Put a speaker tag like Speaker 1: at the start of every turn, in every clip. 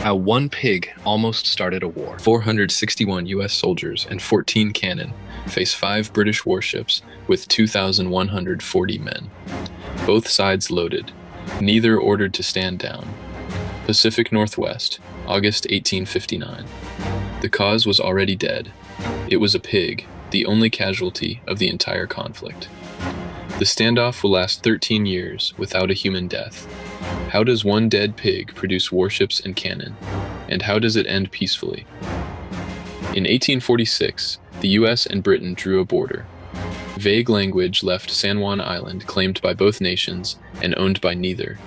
Speaker 1: How one pig almost started a war.
Speaker 2: 461 U.S. soldiers and 14 cannon face 5 British warships with 2,140 men. Both sides loaded, neither ordered to stand down. Pacific Northwest, August 1859. The cause was already dead. It was a pig, the only casualty of the entire conflict. The standoff will last 13 years without a human death. How does one dead pig produce warships and cannon? And how does it end peacefully? In 1846, the US and Britain drew a border. Vague language left San Juan Island claimed by both nations and owned by neither.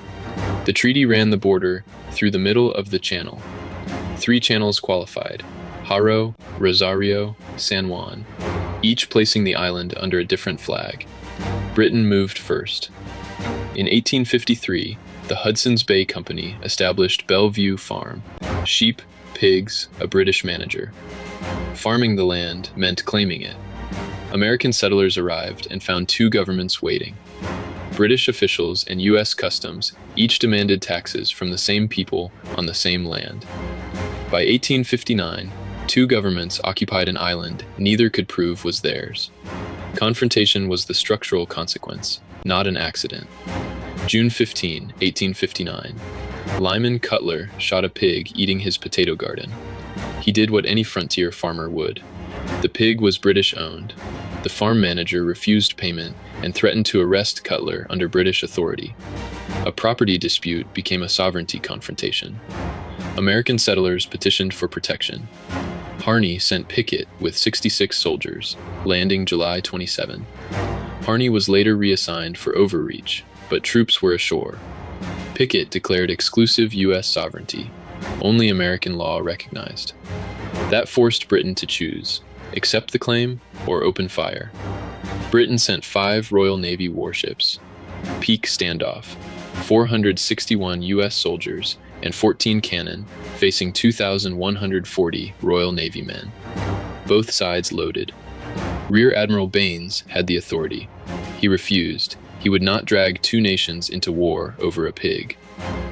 Speaker 2: The treaty ran the border through the middle of the channel. 3 channels qualified: Haro, Rosario, San Juan, each placing the island under a different flag. Britain moved first. In 1853, the Hudson's Bay Company established Bellevue Farm, sheep, pigs, a British manager. Farming the land meant claiming it. American settlers arrived and found 2 governments waiting. British officials and US Customs each demanded taxes from the same people on the same land. By 1859, 2 governments occupied an island neither could prove was theirs. Confrontation was the structural consequence, not an accident. June 15, 1859. Lyman Cutler shot a pig eating his potato garden. He did what any frontier farmer would. The pig was British-owned. The farm manager refused payment and threatened to arrest Cutler under British authority. A property dispute became a sovereignty confrontation. American settlers petitioned for protection. Harney sent Pickett with 66 soldiers, landing July 27. Harney was later reassigned for overreach, but troops were ashore. Pickett declared exclusive U.S. sovereignty, only American law recognized. That forced Britain to choose: accept the claim or open fire. Britain sent 5 Royal Navy warships. Peak standoff: 461 U.S. soldiers and 14 cannon facing 2,140 Royal Navy men. Both sides loaded. Rear Admiral Baines had the authority. He refused. He would not drag 2 nations into war over a pig.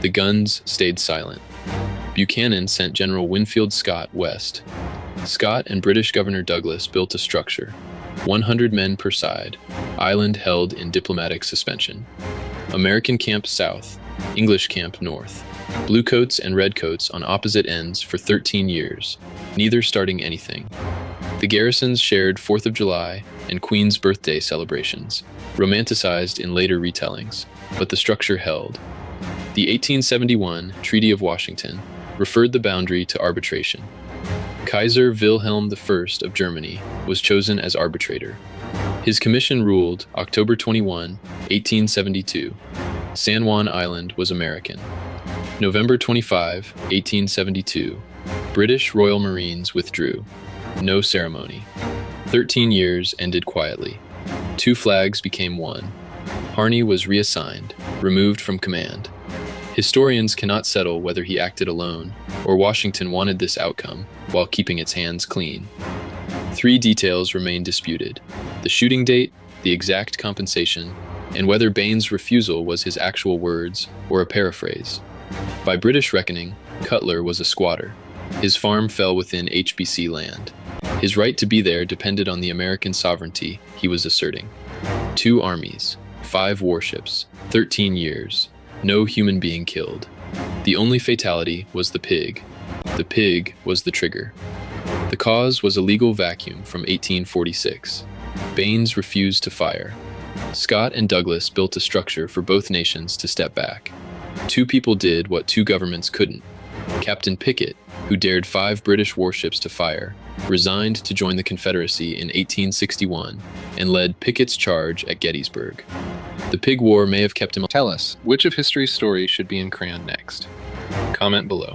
Speaker 2: The guns stayed silent. Buchanan sent General Winfield Scott west. Scott and British Governor Douglas built a structure, 100 men per side, island held in diplomatic suspension. American camp south, English camp north. Bluecoats and redcoats on opposite ends for 13 years, neither starting anything. The garrisons shared 4th of July and Queen's birthday celebrations, romanticized in later retellings, but the structure held. The 1871 Treaty of Washington referred the boundary to arbitration. Kaiser Wilhelm I of Germany was chosen as arbitrator. His commission ruled October 21, 1872. San Juan Island was American. November 25, 1872. British Royal Marines withdrew. No ceremony. 13 years ended quietly. 2 flags became one. Harney was reassigned, removed from command. Historians cannot settle whether he acted alone or Washington wanted this outcome while keeping its hands clean. 3 details remain disputed: the shooting date, the exact compensation, and whether Baines' refusal was his actual words or a paraphrase. By British reckoning, Cutler was a squatter. His farm fell within HBC land. His right to be there depended on the American sovereignty he was asserting. 2 armies, 5 warships, 13 years, no human being killed. The only fatality was the pig. The pig was the trigger. The cause was a legal vacuum from 1846. Baines refused to fire. Scott and Douglas built a structure for both nations to step back. 2 people did what 2 governments couldn't. Captain Pickett, who dared 5 British warships to fire, resigned to join the Confederacy in 1861 and led Pickett's charge at Gettysburg. The Pig War may have kept him.
Speaker 1: Tell us, which of history's stories should be in Crayon next? Comment below.